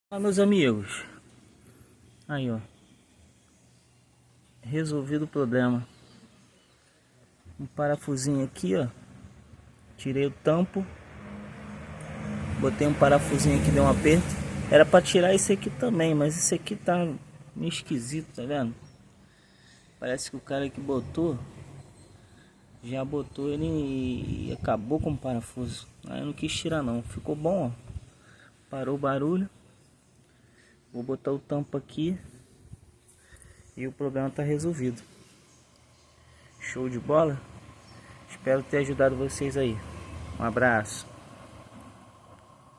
Olá, meus amigos, aí ó, resolvido o problema. Um parafusinho aqui, ó, tirei o tampo, botei um parafusinho aqui, deu um aperto. Era para tirar esse aqui também, mas esse aqui tá meio esquisito, tá vendo? Parece que o cara que botou já botou ele e acabou com o parafuso. Aí eu não quis tirar não, ficou bom, ó. Parou o barulho. Vou botar o tampo aqui e o problema tá resolvido. Show de bola? Espero ter ajudado vocês aí. Um abraço.